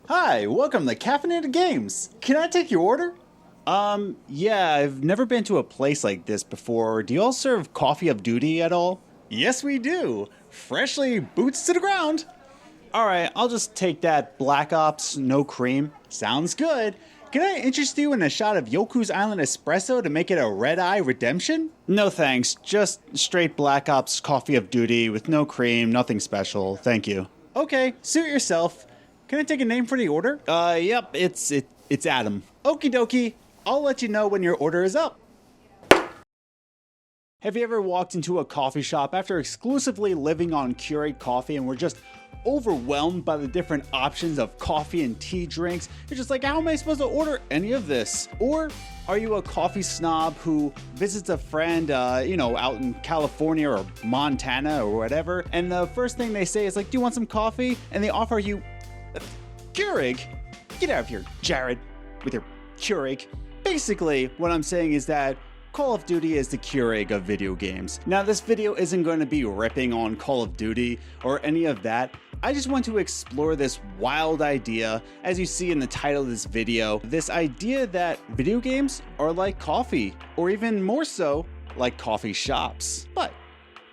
Hi, welcome to Caffeinated Games. Can I take your order? Yeah, I've never been to a place like this before. Do you all serve coffee of duty at all? Yes, we do. Freshly boots to the ground. Alright, I'll just take that Black Ops, no cream. Sounds good. Can I interest you in a shot of Yoku's Island Espresso to make it a red-eye redemption? No thanks, just straight Black Ops coffee of duty with no cream, nothing special, thank you. Okay, suit yourself. Can I take a name for the order? Yep, it's Adam. Okie dokie, I'll let you know when your order is up. Have you ever walked into a coffee shop after exclusively living on Keurig coffee and were just overwhelmed by the different options of coffee and tea drinks? You're just like, how am I supposed to order any of this? Or are you a coffee snob who visits a friend, out in California or Montana or whatever, and the first thing they say is like, do you want some coffee? And they offer you Keurig? Get out of here, Jared, with your Keurig. Basically, what I'm saying is that Call of Duty is the Keurig of video games. Now, this video isn't going to be ripping on Call of Duty or any of that. I just want to explore this wild idea, as you see in the title of this video, this idea that video games are like coffee, or even more so, like coffee shops. But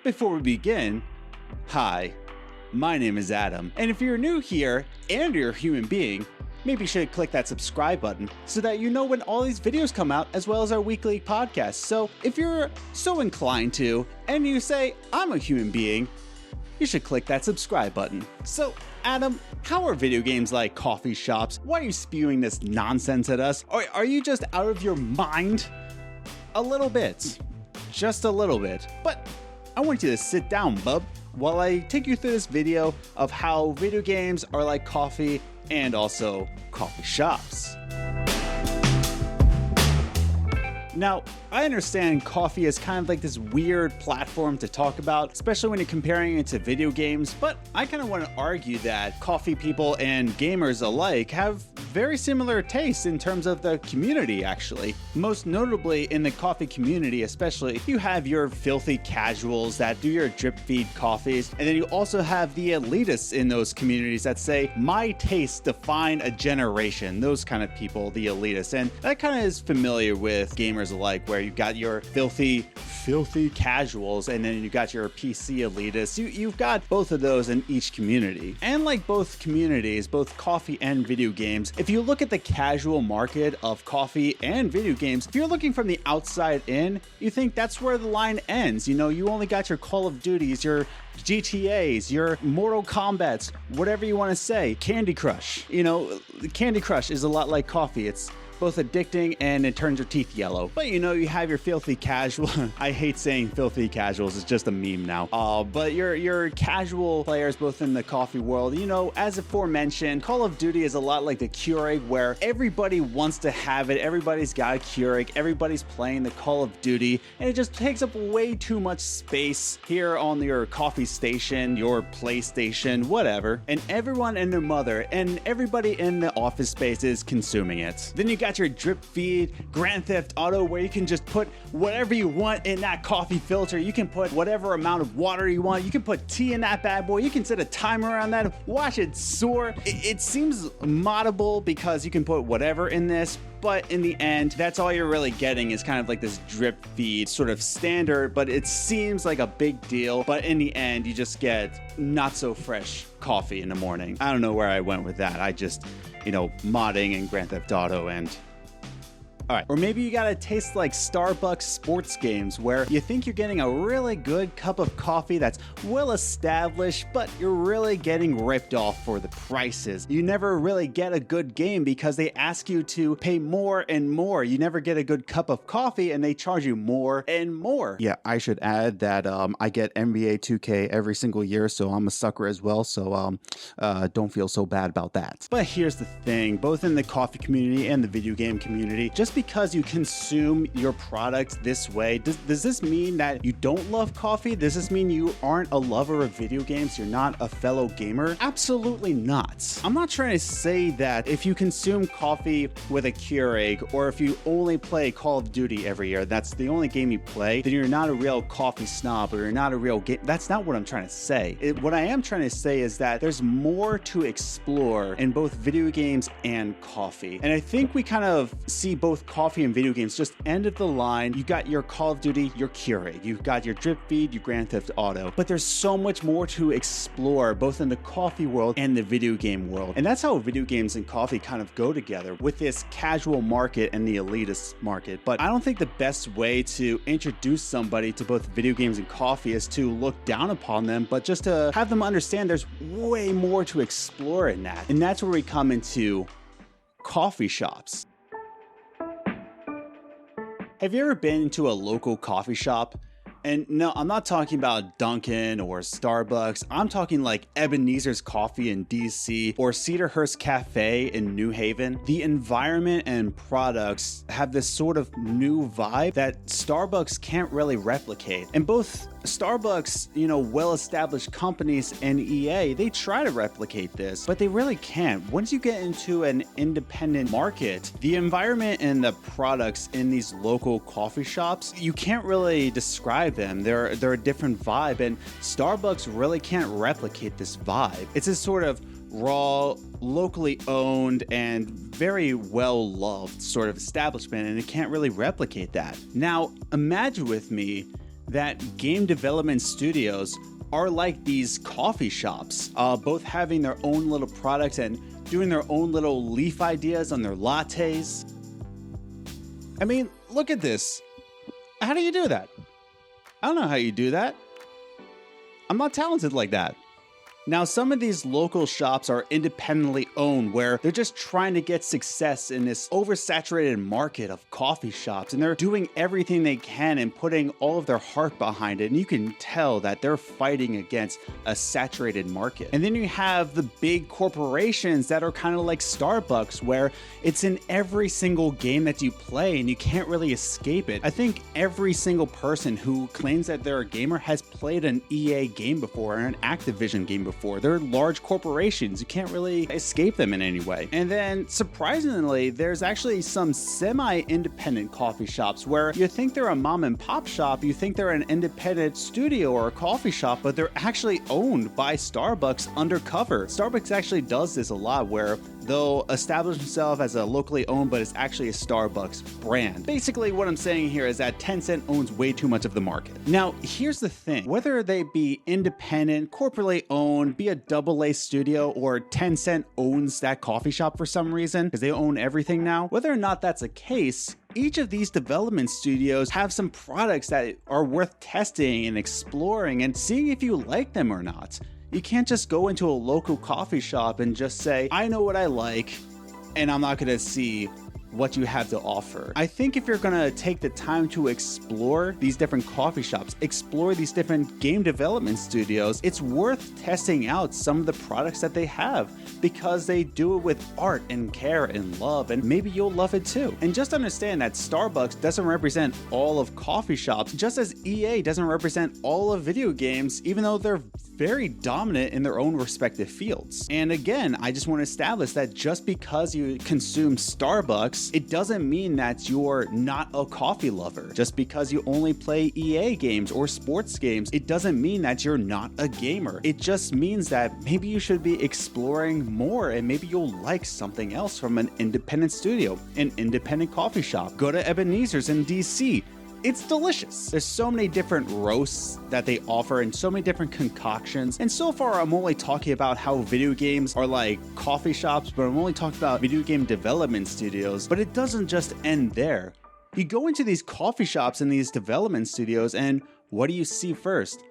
before we begin, hi, my name is Adam, and if you're new here and you're a human being, maybe you should click that subscribe button so that you know when all these videos come out, as well as our weekly podcast. So if you're so inclined to, and you say, I'm a human being, you should click that subscribe button. So, Adam, how are video games like coffee shops? Why are you spewing this nonsense at us? Are you just out of your mind? A little bit. Just a little bit. But I want you to sit down, bub, while I take you through this video of how video games are like coffee and also coffee shops. Now, I understand coffee is kind of like this weird platform to talk about, especially when you're comparing it to video games, but I kind of want to argue that coffee people and gamers alike have very similar tastes in terms of the community, actually. Most notably in the coffee community, especially, you have your filthy casuals that do your drip feed coffees, and then you also have the elitists in those communities that say, my tastes define a generation, those kind of people, the elitists, and that kind of is familiar with gamers alike, where you've got your filthy casuals, and then you've got your PC elitists. You've got both of those in each community. And like both communities, both coffee and video games, if you look at the casual market of coffee and video games, if you're looking from the outside in, you think that's where the line ends. You know, you only got your Call of Duties, your GTAs, your Mortal Kombats, whatever you want to say. Candy Crush. You know, Candy Crush is a lot like coffee. It's both addicting and it turns your teeth yellow. But you know, you have your filthy casual. I hate saying filthy casuals, it's just a meme now. But your casual players, both in the coffee world, you know, as aforementioned, Call of Duty is a lot like the Keurig, where everybody wants to have it. Everybody's got a Keurig. Everybody's playing the Call of Duty, and it just takes up way too much space here on your coffee station, your PlayStation, whatever. And everyone and their mother and everybody in the office space is consuming it. Then you got your drip feed Grand Theft Auto, where you can just put whatever you want in that coffee filter. You can put whatever amount of water you want. You can put tea in that bad boy. You can set a timer on that, watch it soar. It seems moddable because you can put whatever in this, but in the end, that's all you're really getting is kind of like this drip feed sort of standard, but it seems like a big deal. But in the end, you just get not so fresh coffee in the morning. I don't know where I went with that. I just, modding and Grand Theft Auto and... Alright, or maybe you got a taste like Starbucks sports games, where you think you're getting a really good cup of coffee that's well established, but you're really getting ripped off for the prices. You never really get a good game because they ask you to pay more and more. You never get a good cup of coffee and they charge you more and more. Yeah, I should add that I get NBA 2K every single year, so I'm a sucker as well, so don't feel so bad about that. But here's the thing, both in the coffee community and the video game community, just because you consume your product this way, does this mean that you don't love coffee? Does this mean you aren't a lover of video games? You're not a fellow gamer? Absolutely not. I'm not trying to say that if you consume coffee with a Keurig, or if you only play Call of Duty every year, that's the only game you play, then you're not a real coffee snob, or you're not a real game. That's not what I'm trying to say. What I am trying to say is that there's more to explore in both video games and coffee. And I think we kind of see both coffee and video games just end of the line. You got your Call of Duty, your Keurig, you've got your Drip Feed, your Grand Theft Auto, but there's so much more to explore both in the coffee world and the video game world. And that's how video games and coffee kind of go together, with this casual market and the elitist market. But I don't think the best way to introduce somebody to both video games and coffee is to look down upon them, but just to have them understand there's way more to explore in that. And that's where we come into coffee shops. Have you ever been to a local coffee shop? And no, I'm not talking about Dunkin' or Starbucks. I'm talking like Ebenezer's Coffee in DC or Cedarhurst Cafe in New Haven. The environment and products have this sort of new vibe that Starbucks can't really replicate. And both Starbucks, well-established companies, and EA, they try to replicate this, but they really can't. Once you get into an independent market, the environment and the products in these local coffee shops, you can't really describe them. They're a different vibe, and Starbucks really can't replicate this vibe. It's this sort of raw, locally owned, and very well-loved sort of establishment, and it can't really replicate that. Now, imagine with me that game development studios are like these coffee shops, both having their own little products and doing their own little leaf ideas on their lattes. I mean, look at this. How do you do that? I don't know how you do that. I'm not talented like that. Now, some of these local shops are independently owned, where they're just trying to get success in this oversaturated market of coffee shops, and they're doing everything they can and putting all of their heart behind it, and you can tell that they're fighting against a saturated market. And then you have the big corporations that are kind of like Starbucks, where it's in every single game that you play and you can't really escape it. I think every single person who claims that they're a gamer has played an EA game before, or an Activision game before. They're large corporations. You can't really escape them in any way. And then, surprisingly, there's actually some semi-independent coffee shops where you think they're a mom and pop shop, you think they're an independent studio or a coffee shop, but they're actually owned by Starbucks undercover. Starbucks actually does this a lot, where they'll establish themselves as a locally owned, but it's actually a Starbucks brand. Basically, what I'm saying here is that Tencent owns way too much of the market. Now, here's the thing. Whether they be independent, corporately owned, be a AA studio, or Tencent owns that coffee shop for some reason, because they own everything now, whether or not that's the case, each of these development studios have some products that are worth testing and exploring and seeing if you like them or not. You can't just go into a local coffee shop and just say, I know what I like, and I'm not going to see what you have to offer. I think if you're going to take the time to explore these different coffee shops, explore these different game development studios, it's worth testing out some of the products that they have, because they do it with art and care and love, and maybe you'll love it too. And just understand that Starbucks doesn't represent all of coffee shops, just as EA doesn't represent all of video games, even though they're very dominant in their own respective fields. And again, I just want to establish that just because you consume Starbucks, it doesn't mean that you're not a coffee lover. Just because you only play EA games or sports games, it doesn't mean that you're not a gamer. It just means that maybe you should be exploring more, and maybe you'll like something else from an independent studio, an independent coffee shop. Go to Ebenezer's in DC. It's delicious. There's so many different roasts that they offer and so many different concoctions. And so far, I'm only talking about how video games are like coffee shops, but I'm only talking about video game development studios. But it doesn't just end there. You go into these coffee shops and these development studios, and what do you see first?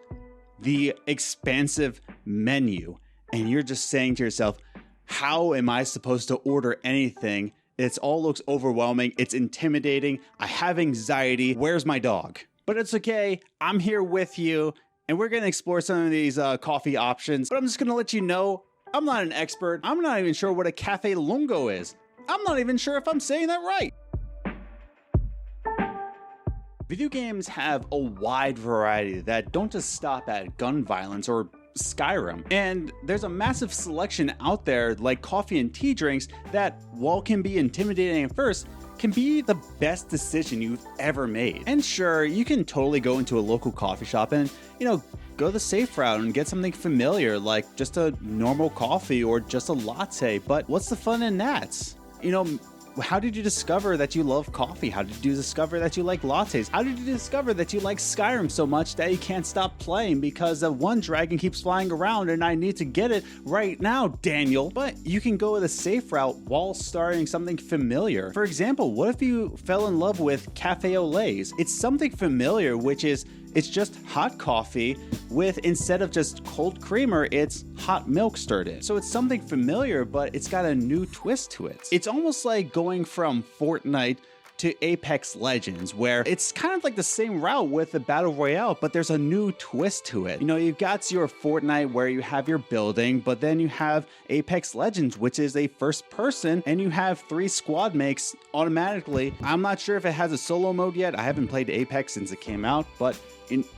The expansive menu. And you're just saying to yourself, how am I supposed to order anything? It all looks overwhelming. It's intimidating. I have anxiety. Where's my dog? But it's okay. I'm here with you, and we're going to explore some of these coffee options. But I'm just going to let you know, I'm not an expert. I'm not even sure what a cafe lungo is. I'm not even sure if I'm saying that right. Video games have a wide variety that don't just stop at gun violence or Skyrim, and there's a massive selection out there like coffee and tea drinks that, while can be intimidating at first, can be the best decision you've ever made. And sure, you can totally go into a local coffee shop and, go the safe route and get something familiar like just a normal coffee or just a latte, but what's the fun in that? How did you discover that you love coffee? How did you discover that you like lattes? How did you discover that you like Skyrim so much that you can't stop playing because one dragon keeps flying around and I need to get it right now, Daniel? But you can go with a safe route while starting something familiar. For example, what if you fell in love with cafe au laits? It's something familiar, which is it's just hot coffee with, instead of just cold creamer, it's hot milk stirred in. So it's something familiar, but it's got a new twist to it. It's almost like going from Fortnite to Apex Legends, where it's kind of like the same route with the Battle Royale, but there's a new twist to it. You've got your Fortnite where you have your building, but then you have Apex Legends, which is a first person, and you have 3 squad makes automatically. I'm not sure if it has a solo mode yet. I haven't played Apex since it came out, but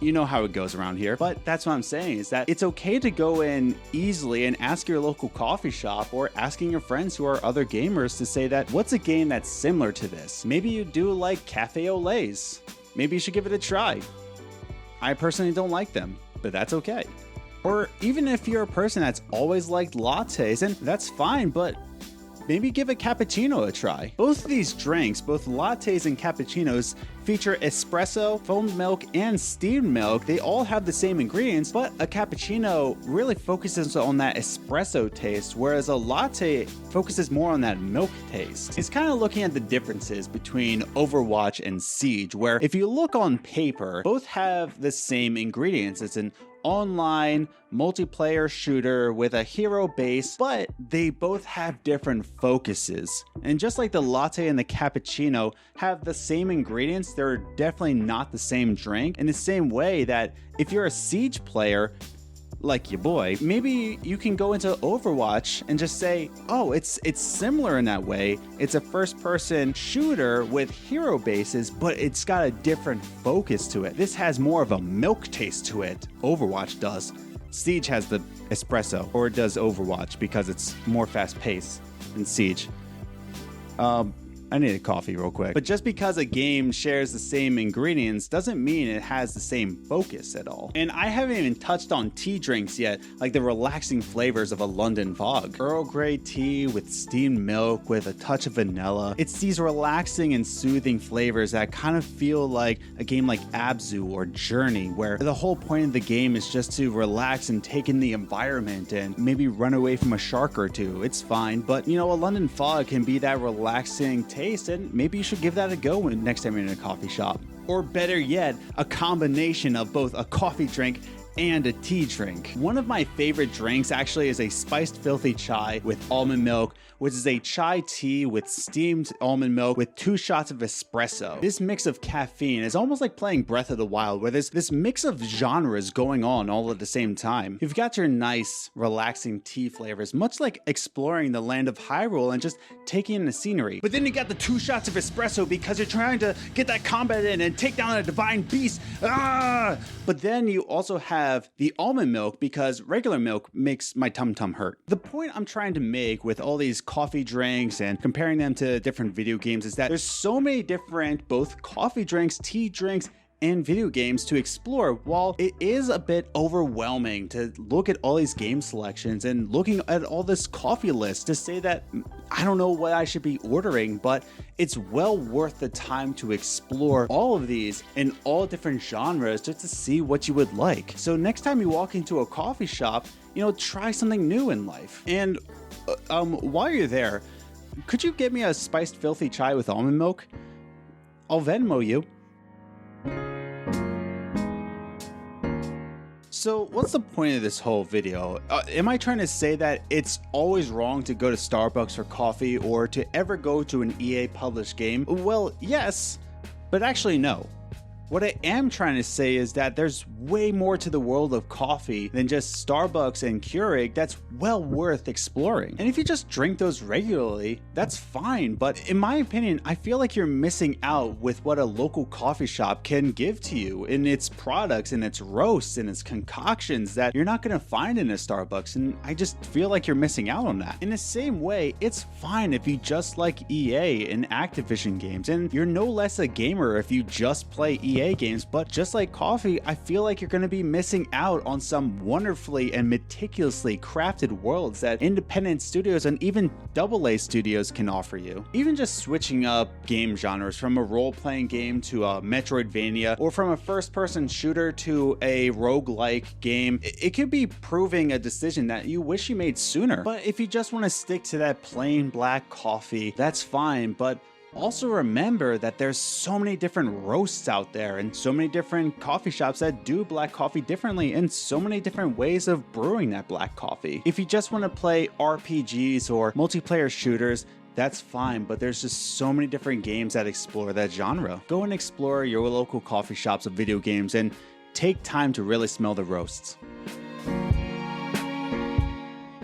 you know how it goes around here. But that's what I'm saying, is that it's okay to go in easily and ask your local coffee shop or asking your friends who are other gamers to say that, what's a game that's similar to this? Maybe you do like cafe au laits. Maybe you should give it a try. I personally don't like them, but that's okay. Or even if you're a person that's always liked lattes, and that's fine, but maybe give a cappuccino a try. Both of these drinks, both lattes and cappuccinos, feature espresso, foamed milk, and steamed milk. They all have the same ingredients, but a cappuccino really focuses on that espresso taste, whereas a latte focuses more on that milk taste. It's kind of looking at the differences between Overwatch and Siege, where if you look on paper, both have the same ingredients. It's an online multiplayer shooter with a hero base, but they both have different focuses. And just like the latte and the cappuccino have the same ingredients, they're definitely not the same drink. In the same way that if you're a Siege player, like your boy, maybe you can go into Overwatch and just say, oh, it's similar in that way. It's a first-person shooter with hero bases, but it's got a different focus to it. This has more of a milk taste to it. Overwatch does. Siege has the espresso, or it does Overwatch because it's more fast-paced than Siege. I need a coffee real quick. But just because a game shares the same ingredients doesn't mean it has the same focus at all. And I haven't even touched on tea drinks yet, like the relaxing flavors of a London fog. Earl Grey tea with steamed milk with a touch of vanilla. It's these relaxing and soothing flavors that kind of feel like a game like Abzu or Journey, where the whole point of the game is just to relax and take in the environment and maybe run away from a shark or two. It's fine, but a London fog can be that relaxing taste, and maybe you should give that a go next time you're in a coffee shop. Or better yet, a combination of both a coffee drink and a tea drink. One of my favorite drinks actually is a Spiced Filthy Chai with almond milk, which is a chai tea with steamed almond milk with 2 shots of espresso. This mix of caffeine is almost like playing Breath of the Wild, where there's this mix of genres going on all at the same time. You've got your nice, relaxing tea flavors, much like exploring the land of Hyrule and just taking in the scenery. But then you got the 2 shots of espresso because you're trying to get that combat in and take down a divine beast. But then you also have the almond milk because regular milk makes my tum-tum hurt. The point I'm trying to make with all these coffee drinks and comparing them to different video games is that there's so many different both coffee drinks, tea drinks, and video games to explore. While it is a bit overwhelming to look at all these game selections and looking at all this coffee list to say that I don't know what I should be ordering, but it's well worth the time to explore all of these in all different genres just to see what you would like. So next time you walk into a coffee shop, try something new in life. And while you're there, could you get me a Spiced Filthy Chai with almond milk? I'll Venmo you. So what's the point of this whole video? Am I trying to say that it's always wrong to go to Starbucks for coffee or to ever go to an EA published game? Well, yes, but actually no. What I am trying to say is that there's way more to the world of coffee than just Starbucks and Keurig that's well worth exploring. And if you just drink those regularly, that's fine, but in my opinion, I feel like you're missing out with what a local coffee shop can give to you in its products and its roasts and its concoctions that you're not going to find in a Starbucks, and I just feel like you're missing out on that. In the same way, it's fine if you just like EA and Activision games, and you're no less a gamer if you just play EA games, but just like coffee, I feel like you're going to be missing out on some wonderfully and meticulously crafted worlds that independent studios and even AA studios can offer you. Even just switching up game genres from a role-playing game to a Metroidvania, or from a first-person shooter to a roguelike game, it could be proving a decision that you wish you made sooner. But if you just want to stick to that plain black coffee, that's fine, but also remember that there's so many different roasts out there and so many different coffee shops that do black coffee differently and so many different ways of brewing that black coffee. If you just want to play RPGs or multiplayer shooters, that's fine, but there's just so many different games that explore that genre. Go and explore your local coffee shops of video games and take time to really smell the roasts.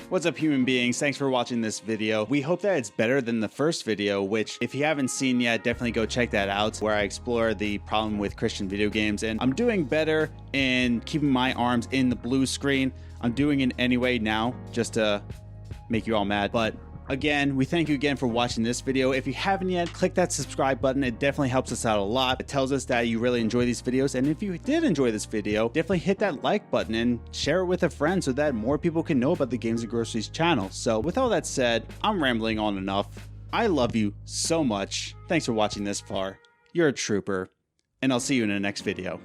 What's up, human beings? Thanks for watching this video. We hope that it's better than the first video, which if you haven't seen yet, definitely go check that out, where I explore the problem with Christian video games. And I'm doing better in keeping my arms in the blue screen. I'm doing it anyway now, just to make you all mad. But again, we thank you again for watching this video. If you haven't yet, click that subscribe button. It definitely helps us out a lot. It tells us that you really enjoy these videos. And if you did enjoy this video, definitely hit that like button and share it with a friend so that more people can know about the Games and Groceries channel. So with all that said, I'm rambling on enough. I love you so much. Thanks for watching this far. You're a trooper, and I'll see you in the next video.